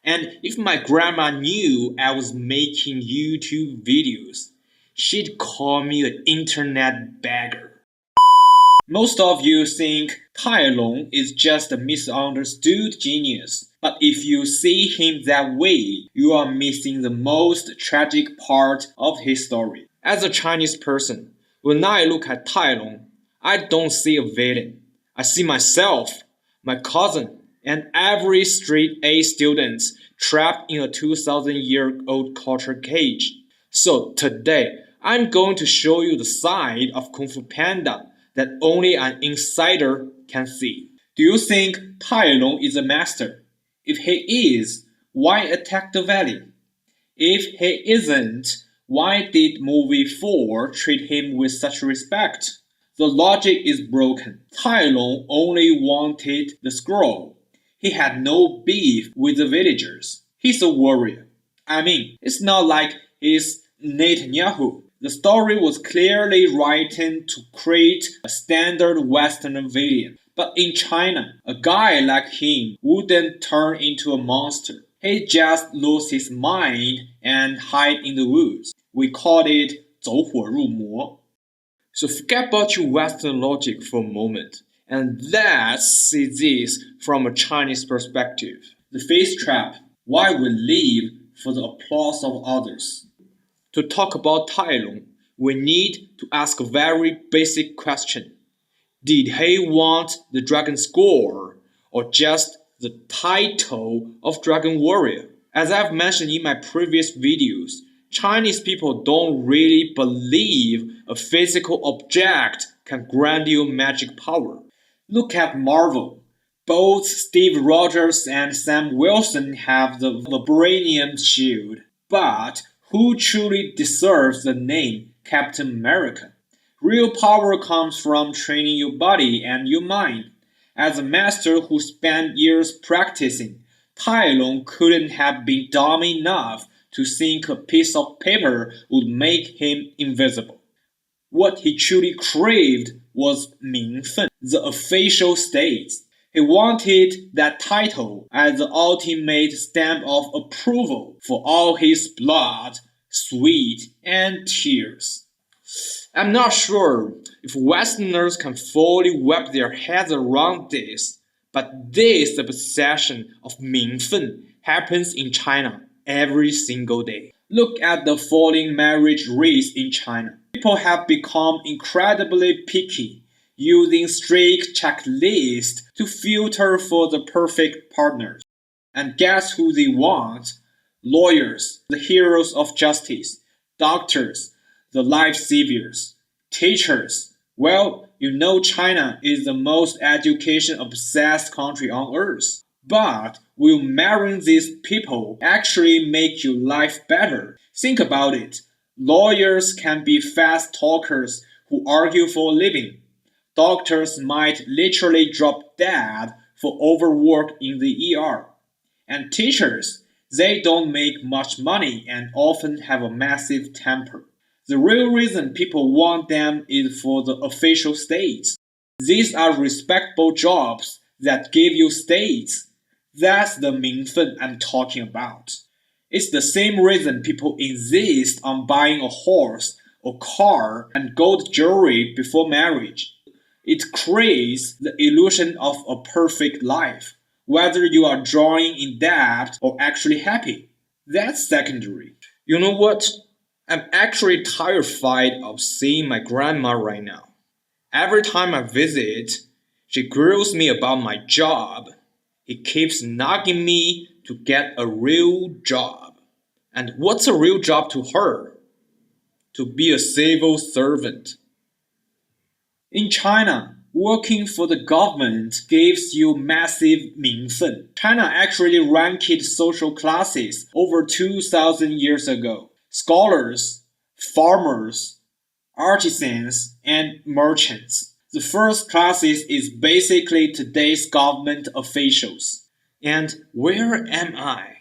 And if my grandma knew I was making YouTube videos, she'd call me an internet beggar. Most of you think Tai Lung is just a misunderstood genius, but if you see him that way, you are missing the most tragic part of his story. As a Chinese person, when I look at Tai Lung, I don't see a villain. I see myself, my cousin, and every straight A student trapped in a 2,000-year-old culture cage. So today, I'm going to show you the side of Kung Fu Panda that only an insider can see. Do you think Tai Lung is a master? If he is, why attack the valley? If he isn't, why did movie 4 treat him with such respect? The logic is broken. Tai Lung only wanted the scroll. He had no beef with the villagers. He's a warrior. I mean, it's not like he's Netanyahu. The story was clearly written to create a standard Western villain. But in China, a guy like him wouldn't turn into a monster. He'd just lose his mind and hide in the woods. We called it 走火入魔. So forget about your Western logic for a moment, and let's see this from a Chinese perspective. The face trap, why we live for the applause of others. To talk about Tai Lung, we need to ask a very basic question. Did he want the dragon score, or just the title of Dragon Warrior? As I've mentioned in my previous videos, Chinese people don't really believe a physical object can grant you magic power. Look at Marvel. Both Steve Rogers and Sam Wilson have the vibranium shield. But who truly deserves the name Captain America? Real power comes from training your body and your mind. As a master who spent years practicing, Tai Lung couldn't have been dumb enough to think a piece of paper would make him invisible. What he truly craved was Ming Fen, the official states. He wanted that title as the ultimate stamp of approval for all his blood, sweat, and tears. I'm not sure if Westerners can fully wrap their heads around this, but this obsession of Ming Fen happens in China every single day. Look at the falling marriage rates in China. People have become incredibly picky, using strict checklists to filter for the perfect partners. And guess who they want? Lawyers, the heroes of justice, doctors, the lifesavers, teachers. Well, you know China is the most education-obsessed country on earth. But will marrying these people actually make your life better? Think about it. Lawyers can be fast talkers who argue for a living. Doctors might literally drop dead for overwork in the ER. And teachers, they don't make much money and often have a massive temper. The real reason people want them is for the official states. These are respectable jobs that give you states. That's the Ming Fen I'm talking about. It's the same reason people insist on buying a horse, a car, and gold jewelry before marriage. It creates the illusion of a perfect life, whether you are drawing in debt or actually happy. That's secondary. You know what? I'm actually terrified of seeing my grandma right now. Every time I visit, she grills me about my job. He keeps nagging me to get a real job. And what's a real job to her? To be a civil servant. In China, working for the government gives you massive Ming Fen. China actually ranked social classes over 2,000 years ago. Scholars, farmers, artisans, and merchants. The first classes is basically today's government officials. And where am I?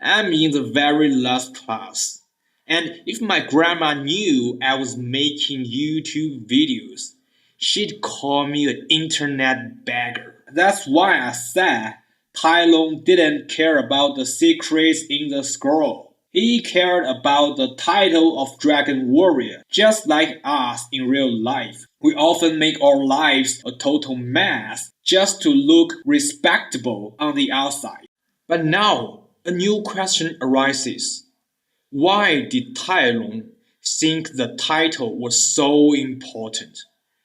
I'm in the very last class. And if my grandma knew I was making YouTube videos, she'd call me an internet beggar. That's why I said Tai Lung didn't care about the secrets in the scroll. He cared about the title of Dragon Warrior, just like us in real life. We often make our lives a total mess just to look respectable on the outside. But now, a new question arises. Why did Tai Lung think the title was so important?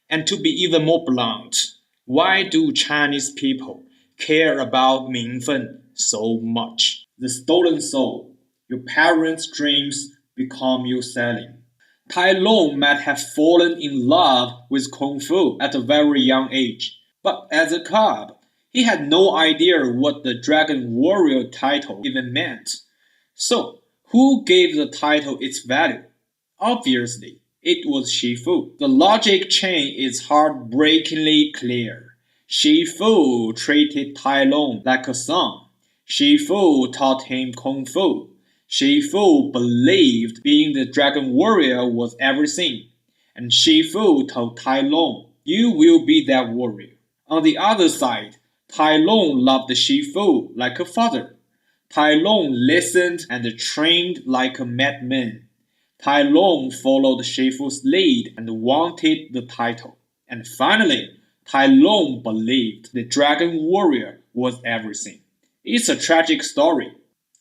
And to be even more blunt, why do Chinese people care about Ming Fen so much? The stolen soul. Your parents' dreams become your selling. Tai Lung might have fallen in love with Kung Fu at a very young age, but as a cub, he had no idea what the Dragon Warrior title even meant. So, who gave the title its value? Obviously, it was Shifu. The logic chain is heartbreakingly clear. Shifu treated Tai Lung like a son. Shifu taught him Kung Fu. Shifu believed being the Dragon Warrior was everything. And Shifu told Tai Lung, "You will be that warrior." On the other side, Tai Lung loved Shifu like a father. Tai Lung listened and trained like a madman. Tai Lung followed Shifu's lead and wanted the title. And finally, Tai Lung believed the Dragon Warrior was everything. It's a tragic story.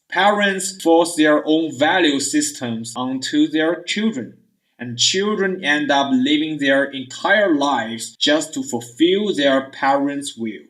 Parents force their own value systems onto their children, and children end up living their entire lives just to fulfill their parents' will.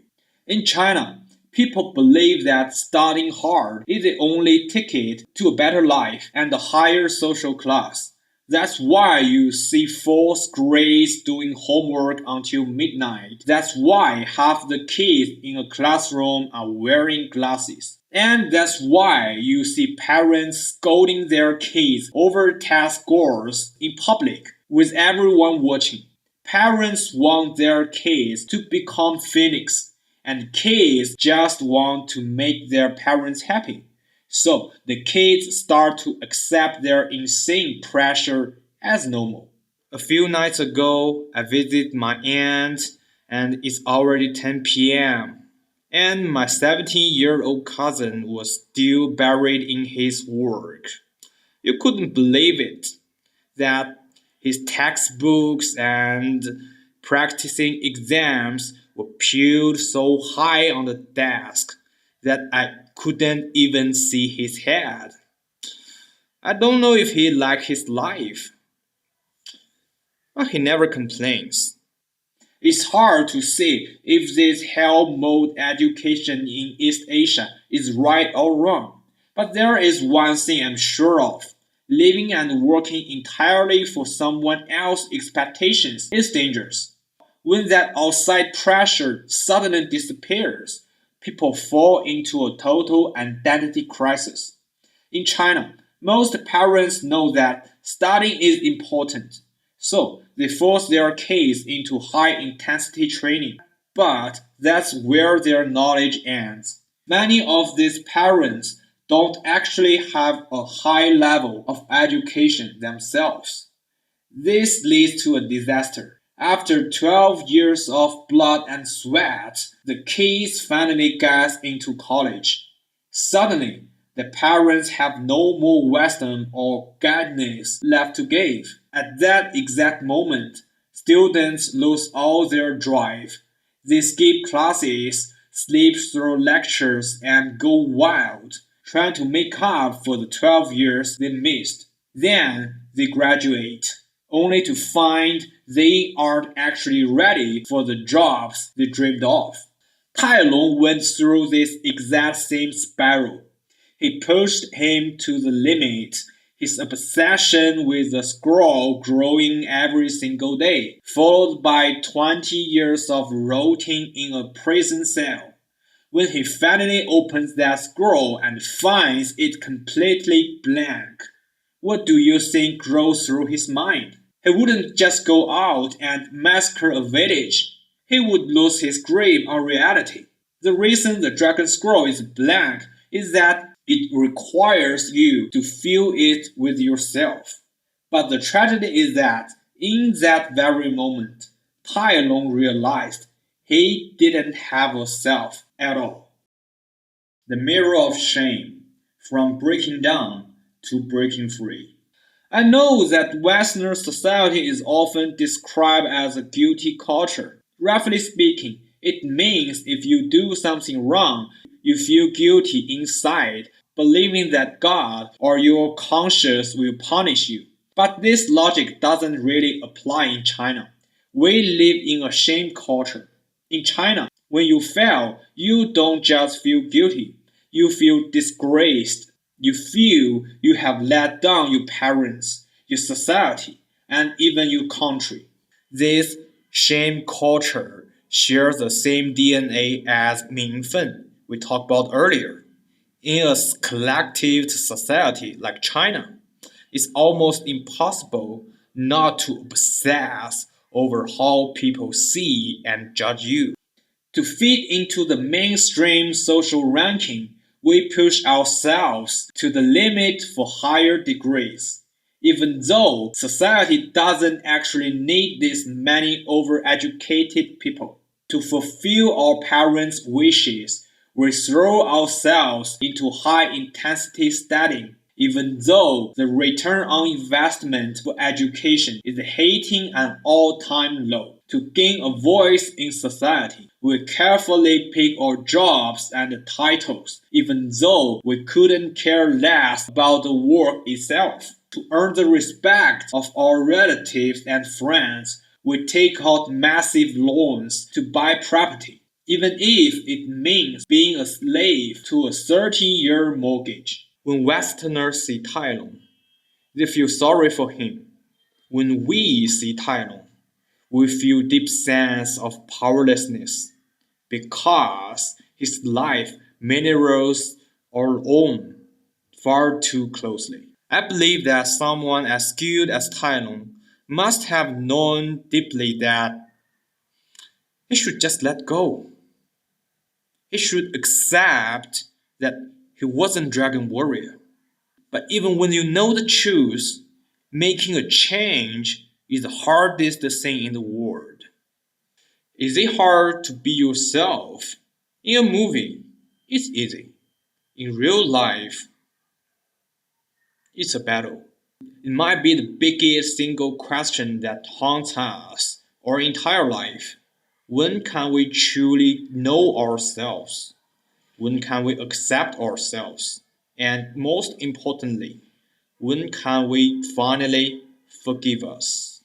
In China, people believe that studying hard is the only ticket to a better life and a higher social class. That's why you see fourth grades doing homework until midnight. That's why half the kids in a classroom are wearing glasses. And that's why you see parents scolding their kids over test scores in public with everyone watching. Parents want their kids to become phoenix, and kids just want to make their parents happy. So the kids start to accept their insane pressure as normal. A few nights ago, I visited my aunt, and it's already 10 p.m. And my 17-year-old cousin was still buried in his work. You couldn't believe it, that his textbooks and practicing exams were piled so high on the desk that I couldn't even see his head. I don't know if he liked his life, but he never complains. It's hard to say if this hell mode education in East Asia is right or wrong, but there is one thing I'm sure of. Living and working entirely for someone else's expectations is dangerous. When that outside pressure suddenly disappears, people fall into a total identity crisis. In China, most parents know that studying is important, so they force their kids into high intensity training. But that's where their knowledge ends. Many of these parents don't actually have a high level of education themselves. This leads to a disaster. After 12 years of blood and sweat, the kids finally get into college. Suddenly, the parents have no more wisdom or guidance left to give. At that exact moment, students lose all their drive. They skip classes, sleep through lectures, and go wild, trying to make up for the 12 years they missed. Then they graduate, only to find they aren't actually ready for the jobs they dreamed of. Tai Lung went through this exact same spiral. He pushed him to the limit, his obsession with the scroll growing every single day, followed by 20 years of rotting in a prison cell. When he finally opens that scroll and finds it completely blank, what do you think goes through his mind? He wouldn't just go out and massacre a village. He would lose his grip on reality. The reason the dragon scroll is blank is that it requires you to fill it with yourself. But the tragedy is that in that very moment, Tai Lung realized he didn't have a self at all. the mirror of shame, from breaking down to breaking free. I know that Western society is often described as a guilty culture. Roughly speaking, it means if you do something wrong, you feel guilty inside, believing that God or your conscience will punish you. But this logic doesn't really apply in China. We live in a shame culture. In China, when you fail, you don't just feel guilty, you feel disgraced. You feel you have let down your parents, your society, and even your country. This shame culture shares the same DNA as Ming Fen we talked about earlier. In a collective society like China, it's almost impossible not to obsess over how people see and judge you. To fit into the mainstream social ranking, we push ourselves to the limit for higher degrees. Even though society doesn't actually need this many overeducated people. To fulfill our parents' wishes, we throw ourselves into high intensity studying, even though the return on investment for education is hitting an all time low. To gain a voice in society, we carefully pick our jobs and titles, even though we couldn't care less about the work itself. To earn the respect of our relatives and friends, we take out massive loans to buy property, even if it means being a slave to a 30-year mortgage. When Westerners see Tai Lung, they feel sorry for him. When we see Tai Lung, we feel deep sense of powerlessness because his life mirrors our own far too closely. I believe that someone as skilled as Tai Lung must have known deeply that he should just let go. He should accept that he wasn't Dragon Warrior. But even when you know the truth, making a change is the hardest thing in the world. Is it hard to be yourself? In a movie, it's easy. In real life, it's a battle. It might be the biggest single question that haunts us our entire life. When can we truly know ourselves? When can we accept ourselves? And most importantly, when can we finally forgive us?